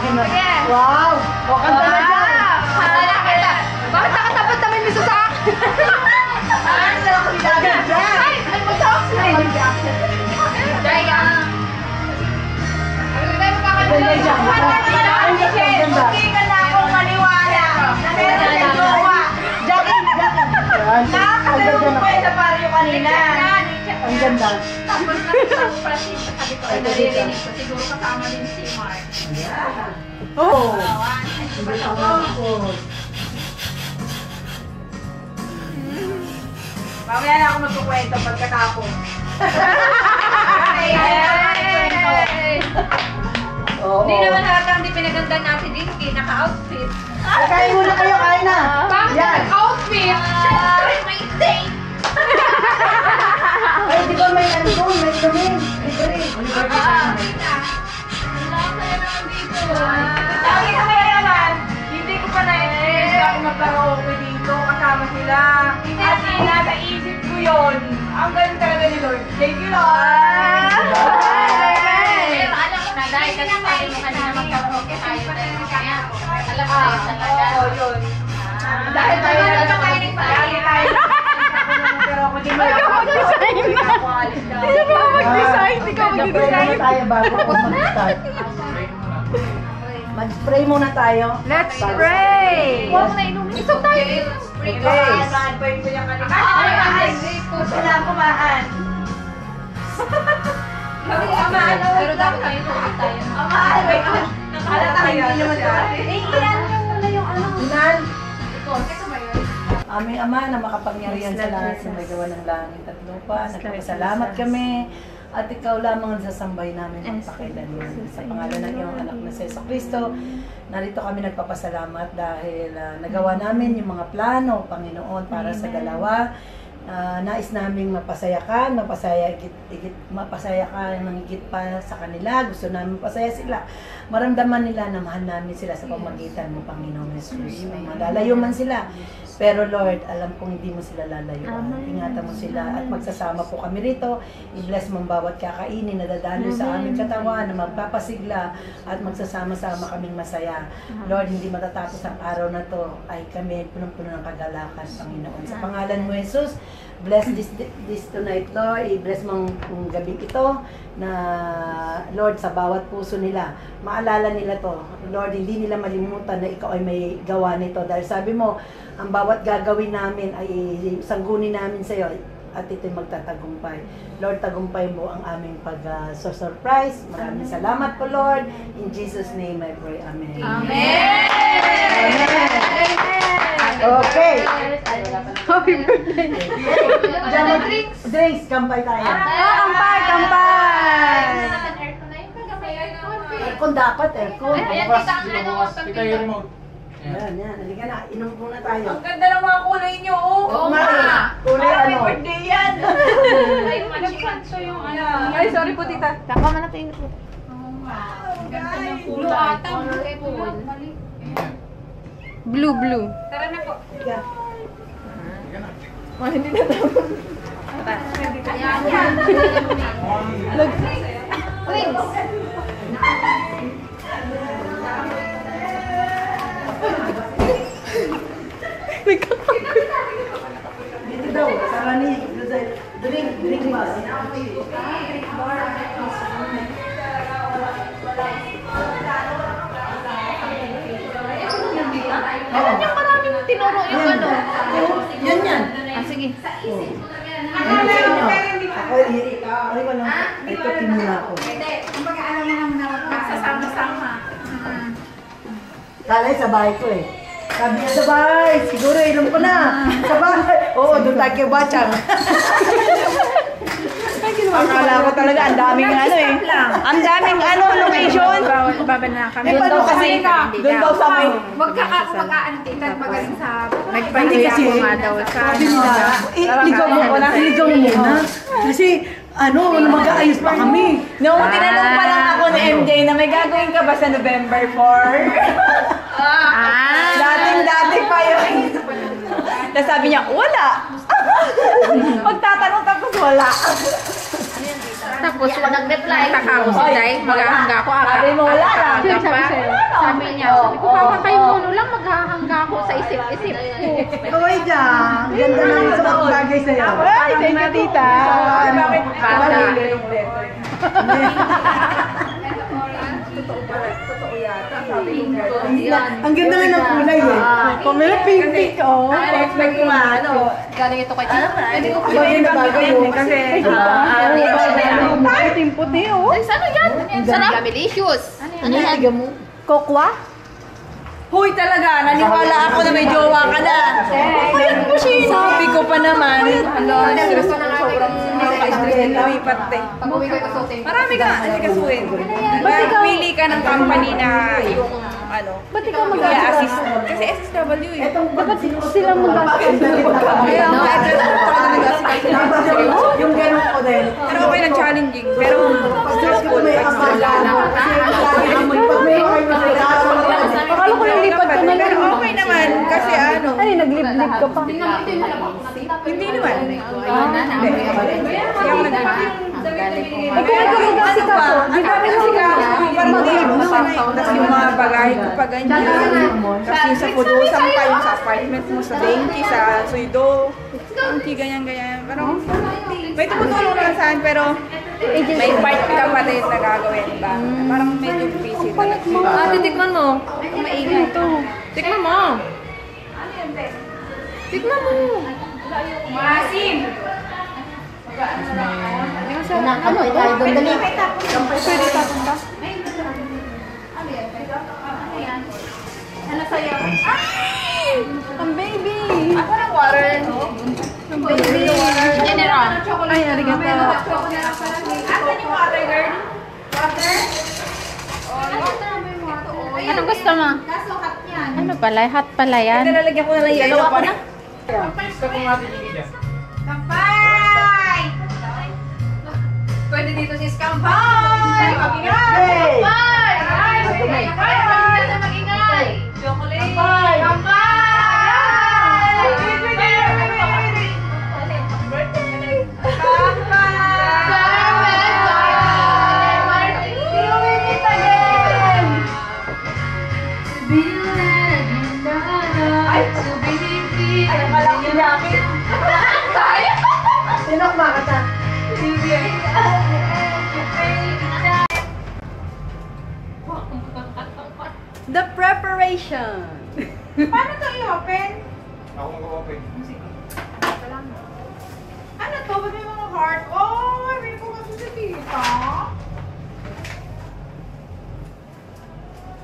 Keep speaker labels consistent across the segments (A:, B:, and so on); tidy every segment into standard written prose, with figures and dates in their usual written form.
A: Wow! O, kanta na dyan!
B: Bakit nakatapat naman yung sa akin?
A: Ay, ay, mag-talk na eh!
B: Jaya!
A: Hindi ka na akong maniwala. Nakakadalawang pa sa paryo kanina. Ang ganda.
B: Tapos nag-practice sabi ko, ay naririnig ko. Siguro kasama din si Mark.
A: Oh! Mamaya na ako magkukwento pagkatapos.
B: Hindi naman halatang di pinaganda natin Dinky, naka-outfit.
A: Kain muna kayo, kain na.
B: Bakit naka-outfit? Siyempre, may date!
A: Ay, di ba may ano doon? May dumi. Libre. Sabi ko kaya naman, hindi ko pa na-experience ako magkaraoke dito kasama sila. At nasa isip ko yun. Ang galing talaga ni Lord. Thank you, Lord!
B: Pero alam ko na, dahil kasi sabi mo kanina magkaraoke tayo. Kaya, alam mo na yun talaga.
A: Oo, yun.
B: Dahil tayo na lang tayo
A: Lagi tayo. Hindi mo lang
C: mag-design na. Hindi ka mag-design. Hindi ka mag-design.
A: Mag-spray tayo bago ako mag-start. Mag-spray muna tayo.
C: Let's pray!
B: Huwag na inumin. Isok tayo. Spring
A: Okay. Maan ko yung kanina. Gusto na kumaan.
B: Pero dapat tayo tulog tayo.
A: Amaan. Nakalata hindi naman dati.
B: Iyan mo muna yung ano.
A: Inan.
B: Ikaw, kasi ba yun?
A: Aming Ama na makapangyarihan sa lahat ng nagawa ng langit at lupa. Nagpapasalamat kami. At ikaw lamang ang sasambay namin ang pakailanman. Sa pangalan ng iyong anak na si Jesucristo, narito kami nagpapasalamat dahil nagawa namin yung mga plano, Panginoon, para sa dalawa. Nais naming mapasaya ka, mapasaya ka ng higit pa sa kanila. Gusto namin mapasaya sila. Maramdaman nila na mahal namin sila sa pamagitan mo, Panginoon Jesus. Malalayo man sila. Pero Lord, alam kong hindi mo sila lalayuan. Ingatan mo sila at magsasama po kami rito. I-bless mo ang bawat kakainin na dadalo sa aming katawan na magpapasigla at magsasama-sama kaming masaya. Lord, hindi matatapos ang araw na to ay kami punong-puno ng kagalakan, Panginoon. Sa pangalan mo, Jesus, bless this tonight, Lord. I-bless mo ang gabi ito na, Lord, sa bawat puso nila. Maalala nila to. Lord, hindi nila malimutan na ikaw ay may gawa nito. Dahil sabi mo, ang bawat gagawin namin ay sanggunin namin sa iyo at ito'y magtatagumpay. Lord, tagumpay mo ang aming pag-surprise. Maraming salamat po, Lord. In Jesus' name I pray. Amen.
B: Amen!
A: Okay.
C: Happy birthday!
A: Drinks, kampay tayo.
C: Kampay! Kampay!
A: Aircon dapat, aircon.
B: Ayan, kita ang ano.
D: Kita yung remote.
A: Yan, yan. Halika na. Inom muna tayo.
E: Ang ganda ng mga kulay nyo, oh!
B: Oo nga.
A: Kulay
E: Happy
A: ano?
E: birthday yan!
B: Ay, matching-match yung ano.
C: Ay, sorry po, tita. Taka man natin ito.
B: Oo nga. Ang ganda ng kulay. Blue ata. Colorful.
C: Blue, blue.
B: Tara na po.
A: Yan.
C: Oh, hindi na tama.
B: Ayan, yan. Wings.
A: Dito daw. Sarani. Drink ba?
B: Alam niyo maraming tinuro yung ano.
A: Yan yan.
C: Ah, sige.
A: Ako, ay walang, ito tinula ko.
B: Magsasama-sama.
A: Kalay sa bahay ko eh. Sabi niya sa bahay, siguro inom ko na. Sa bahay. Oo, doon tayo kay Bachang.
C: Akala ko talaga, ang daming ano eh. Ang daming ano, location. Baba na kami.
A: Eh, paano kasi doon daw sa may...
B: Mag-aantitan magaling sa...
C: Nagpahili ako nga daw sa
A: Sabi nila, ligaw mo ko lang, ligaw mo muna. Kasi, mag-aayos pa kami.
E: Nung tinanong pa lang ako ni MJ na may gagawin ka ba sa November 4? Dating-dati pa yun. Tapos sabi niya, wala. Magtatanong tapos wala.
B: Tapos nag-reply. Nakako si Day, maghahangga ako.
A: Sabi mo, wala lang.
B: Sabi niya, sabi ko, baka kayo mono lang maghahangga ako sa isip-isip.
A: Kaway dyan. Ganda lang sa mga bagay sa'yo.
C: Ay, thank you, tita.
E: Bakit?
B: Bata.
A: Ang ganda nga ng kulay eh. Kumila pink-pink oh.
E: Expect ko nga, ano.
B: Galing ito kay Tita.
A: Bagay na bagay oh.
E: Kasi,
C: Puting-puti, oh.
B: Ano yan? Sarap. Gamelicious. Ano yan?
C: Kokwa?
E: huy talaga, naniwala ako na may jowa ka na. Sabi ko pa naman. Gusto na sobrang stress lumipat eh.
B: Pag-uwi ko ito
E: Marami ka, asikasuhin. Pili ka ng company na yung ano,
C: Ba't ikaw mag-assist?
E: Kasi SSW eh.
C: Dapat sila mag-assist.
E: Kaya ang
A: Yung ganun ko din.
E: pero okay lang challenging. Pero stressful.
C: Akala ko nalipat ka na
E: Pero
C: lang.
E: okay naman. Kasi ano,
C: Ay, naglib-lib ka pa.
E: hindi naman.
C: Ay, kung ikaw mag-asikaso, di ba rin
E: Parang hindi ako sanay. Tapos yung mga bagahe ko pa ganyan. Tapos yung sa Pudusan pa, yung sa apartment mo, sa Denki, sa Suido. Ang ganyan-ganyan. Parang may tumutulong naman saan, pero may part ka pa din na gagawin ba? Parang medyo busy talaga.
C: Ate, tikman mo. Maingay ito. Tikman mo. Tikman mo.
E: Maasim!
A: Ano, ikaw, dali.
C: Pwede tapon ka?
B: Ano sa'yo?
C: Ang baby.
E: Ako ng water.
C: Ang baby.
B: General.
C: Ay, arigato.
E: Asan yung water, girl? Water?
B: Ano gusto mo? Ano pala? Hot pala yan.
E: Nilalagyan ko na lang yellow pa na. Kampay! Pwede dito si Kampay! Magingay! Kampay! Magingay! Chocolate! Kampay!
A: Sino kumakata?
C: The preparation.
E: Paano ito i-open?
D: Ako mag-open.
E: Ano to? Ba't may mga heart? Oh, may po kasi si tita.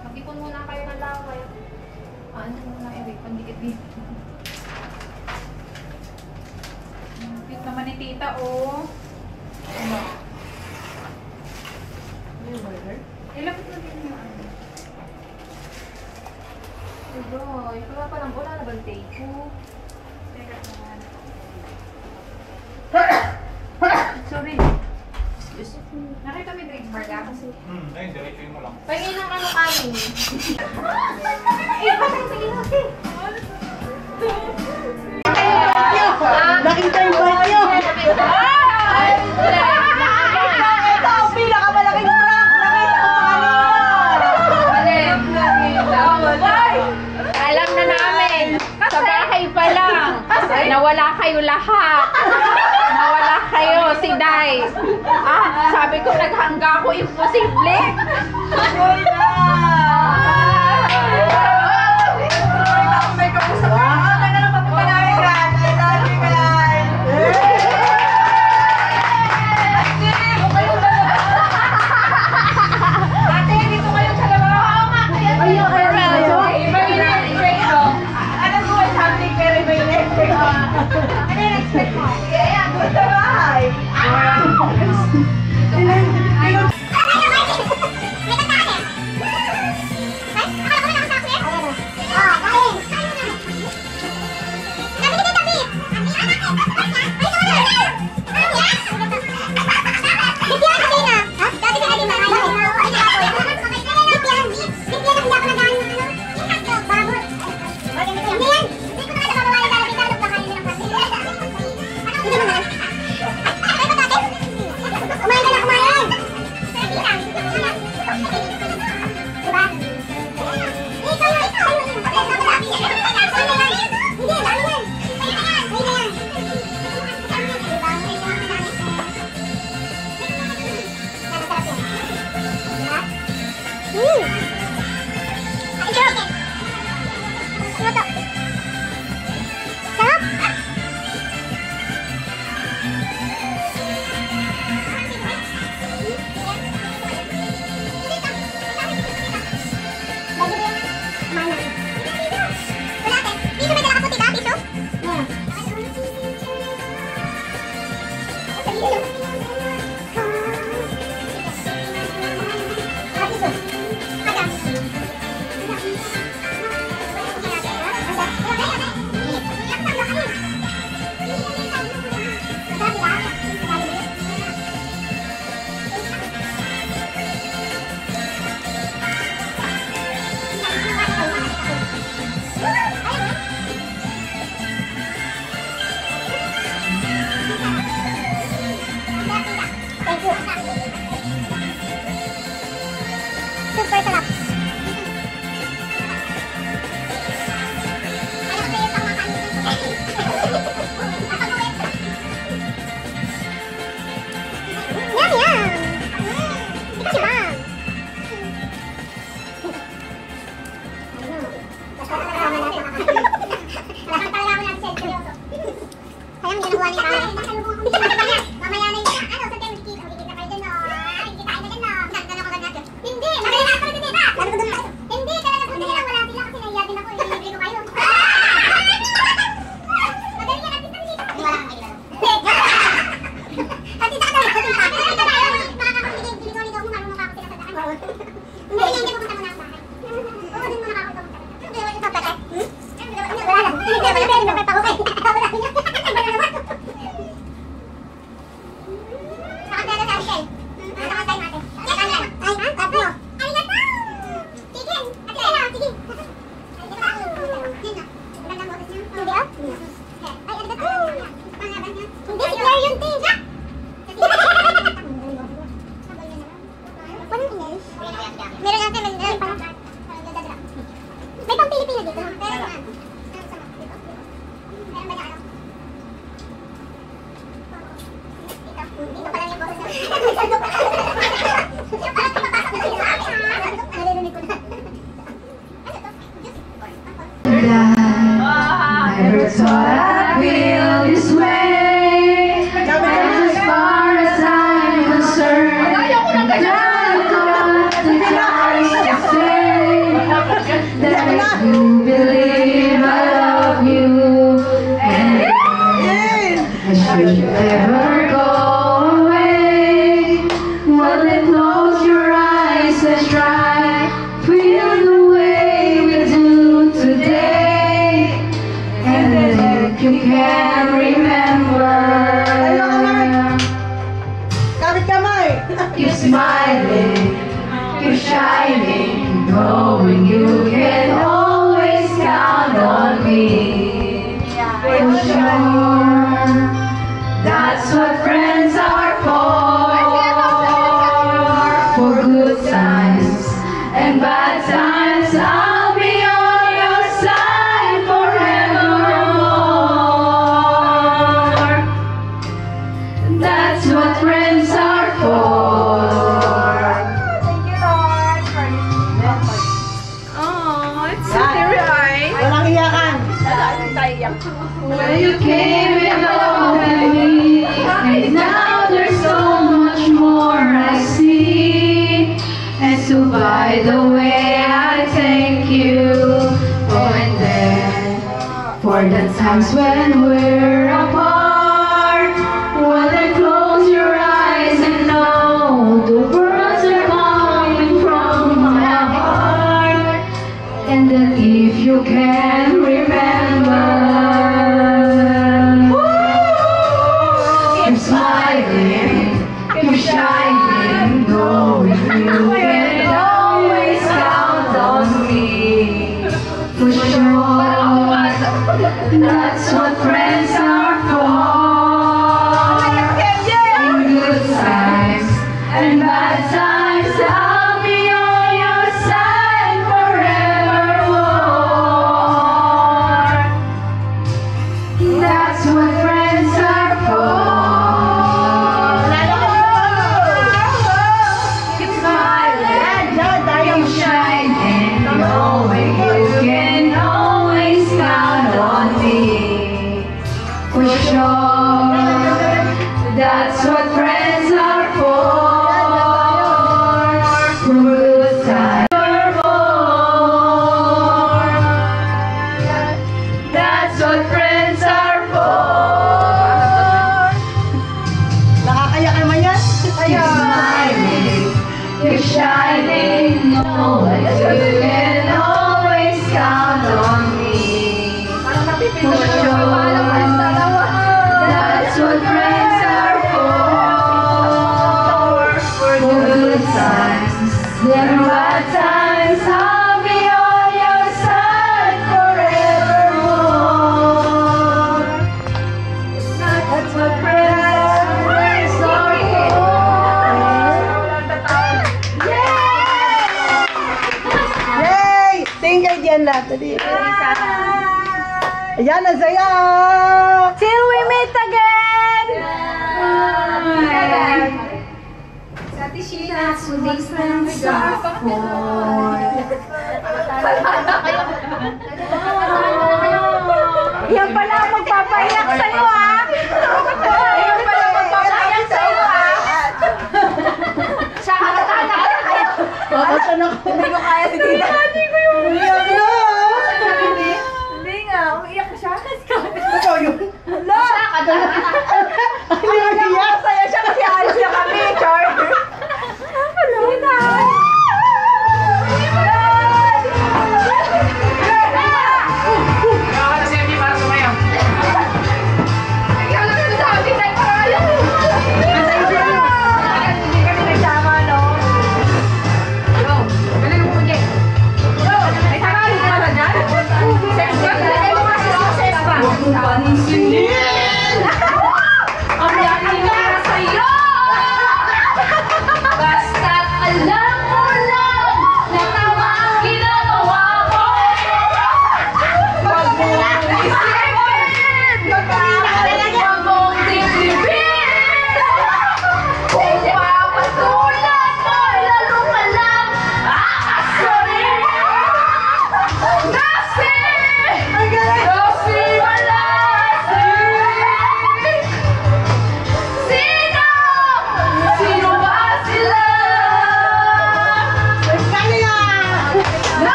B: Mag-ipon muna kayo ng laway. Ano muna, Eric? Pandikit dito.
E: Cute naman ni tita, oh. Ano? Ilapit na din yung ano.
B: Ay, wala pa lang. Wala na bang take ko?
E: Teka naman.
B: Sorry.
E: Nakita may drink bar ka kasi.
D: Ayun, diretsuin mo lang.
B: Pahingin ng ano kanin.
A: Nakita yung bike nyo.
E: Ito ang pinakamalaking prank! Nakita ko
B: Alam na namin. Sa bahay pa lang. Nawala kayo lahat. Nawala kayo, si Day. Sabi ko, naghangga ako, imposible.
E: may kausap ka. Taga na papapalain ka. I love you guys. Ate, dito kayo sa labas. Oo nga, kaya iba yung expect mo. Alam ko, something pero iba yung expect mo. Ano yung expect mo? Yeah, doon sa bahay.
F: Kumain Never thought I'd feel this way. As far as I'm concerned, I've got the time to say that you believe I love you, and I should never go away. Well, then close your eyes and try feel the way we do today, and then if you can remember, you're smiling, you're shining, knowing you can always count on me. For sure, that's what friends are for. For good times and bad times, I'll be on your side forevermore. That's what friends are for.
E: Oh, it's so teary-eyed.
A: Walang iyakan.
F: Well, you came along with me, and now there's so much more I see. And so by the way, I thank you. Oh, and then for the times when we're apart, well, then close your eyes and know the words are coming from my heart. And then if you can remember, you're smiling, you're shining, knowing you can always count on me. For sure, that's what friends are for. In good times and bad times, I'll be on your side forevermore. That's what friends are for. You're smiling, you're shining, knowing you can always count on me. For sure, that's what friends are for. For good times or more. That's what friends are for.
A: Nakakaya ka naman yan.
F: You're smiling, you're shining, knowing you can always count on me. For sure, that's what friends are for. For good times and bad times, I'll be on your side forevermore. That's what friends are for.
A: Yay! Tingin kayo diyan lahat. Dali. Ayan na saya!
C: Till we meet again!
F: That's what these friends are for.
C: Yan pala ang magpapaiyak sa'yo, ha?
A: ako. Hindi ko kaya si Tita. Umiyak na. Hindi nga, umiyak siya. Ito yun. Hala!
C: Masaya siya kasi alis na kami, Char.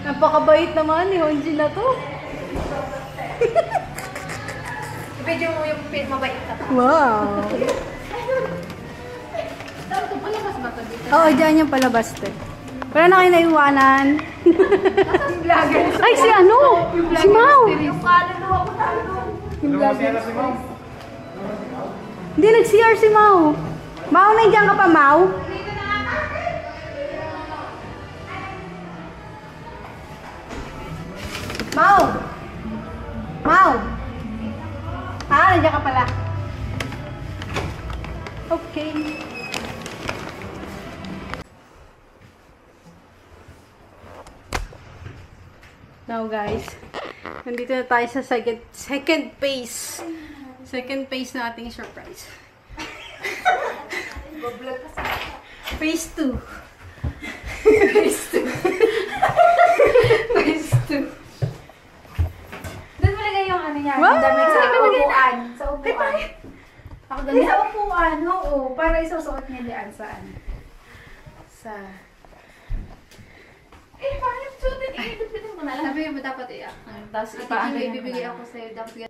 G: Napakabait naman ni Honjin na to.
B: Video mo yung mabait ka.
G: Wow.
B: Ito pala mas bata dito.
G: Oo, dyan yung palabas te. Wala na kayo naiwanan. Ay, si ano? Si Mau. Hindi nag-CR si Mau. Mau, nandiyan ka pa, Mau? Mau! Mau! Ah, nandiyan ka pala. Okay. Now guys, nandito na tayo sa second phase. Second phase na ating surprise. Phase 2. Phase 2. Phase 2.
B: Doon malagay yung ano niya.
G: Wow!
B: Sa upuan. Sa upuan.
G: Ako
B: Sa upuan, oo. Para isusuot niya diyan saan? Sa... Eh, parang suotin. Ipitin mo na lang. Sabi mo dapat iyak. Tapos ipaano ibibigay ako sa'yo. Dapat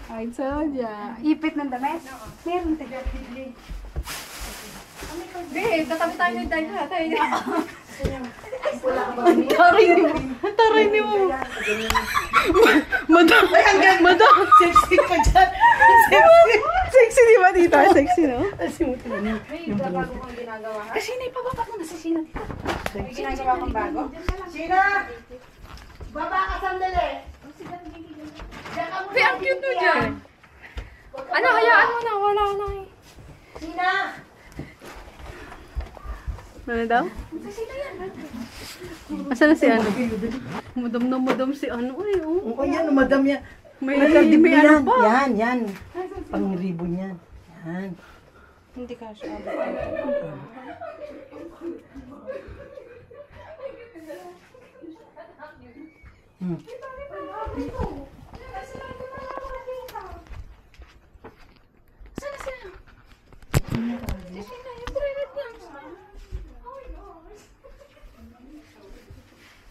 G: Ay, Sonia. Ipit ng damit? Meron tayo. Tatabi tayo ng dahil Taray ni mo. Madam.
A: Sexy ka dyan.
G: Sexy di ba dito? Sexy, no?
A: Kasi naipababa mo na si Sheena dito.
E: May ginagawa kang bago?
A: Sheena! Baba ka sandali.
G: Ay, ang cute mo dyan. Ano, hayaan mo na. Wala na eh.
A: Sheena!
G: Ano daw? Asan na si ano? Madam na madam si ano eh. Oh.
A: Oo, yan, madam yan.
G: May ano pa.
A: Yan. Pang-ribbon yan. Yan.
E: Hindi ka siya.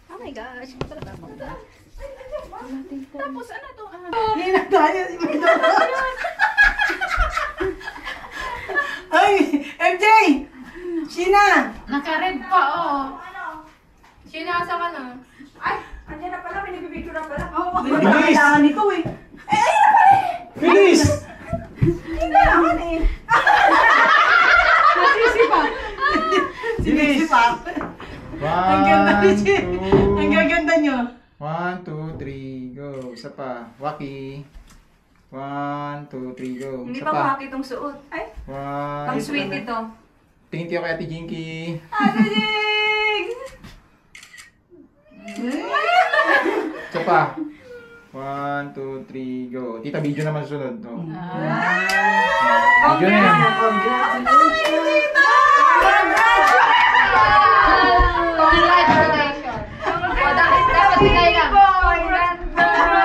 G: Oh my gosh.
B: Tapos ano to?
A: Nina tayo. Ay! MJ! Sheena!
G: Naka-red pa, oh. Sinasa ka na.
E: Andiyan na pala, pinipipicture na pala.
A: Hindi na kailangan nito eh.
D: Bilis! Bilis!
A: Ang ganda ni Sheena. Ang gaganda nyo.
D: 1, 2, 3, go. Isa pa. Waki. 1, 2, 3, go.
E: Hindi
D: Isa
E: pa
D: pa.
E: mahaki itong suot. Ay,
D: 1.
E: ang sweet ito.
D: Tingin tayo kay Ate Jinky.
E: Ate Jigs!
D: Isa pa. 1, 2, 3, go. Tita, video naman susunod. No? Video na yan.
B: Congratulations! O, dapat bigay lang.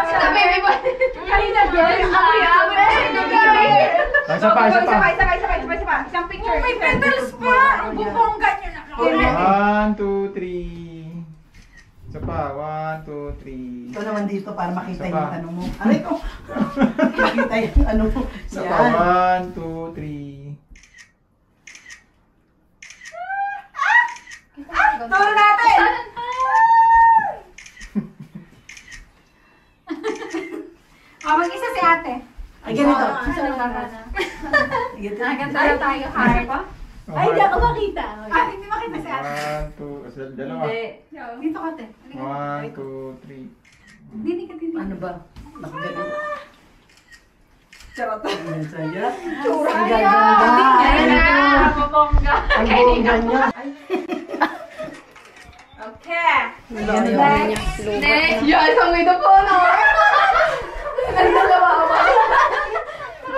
B: Sa baby boy.
E: Kanina, girl. Ako
D: Isa pa, isa pa.
E: Isang picture. May petals pa. Bubongga nyo na.
D: 1, 2, 3. Isa pa. 1, 2, 3.
A: Ito naman dito para makita
D: Isa
A: yung
D: pa.
A: ano mo. Aray ko. Makita yung ano mo.
D: Isa pa. 1, 2, 3.
E: Turo natin! Mag-isa si ate.
A: Ay, ganito.
E: Tayo tayo, heart.
A: Ay, hindi ako makita.
E: Hindi makita si ate.
D: 1, 2, dalawa.
E: Dito ka, ate.
D: 1, 2, 3.
E: Dini ka, dini.
A: Ano ba? Nakagaling.
E: Charot.
A: Ang saya.
E: Tsura
A: Ang
E: niya.
A: gaganda.
B: Mabongga.
A: Ang bongga niya.
E: Okay.
B: Next.
E: Yes, ang wito po, no?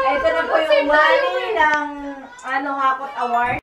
E: Ito na po yung money ng Hakot Award.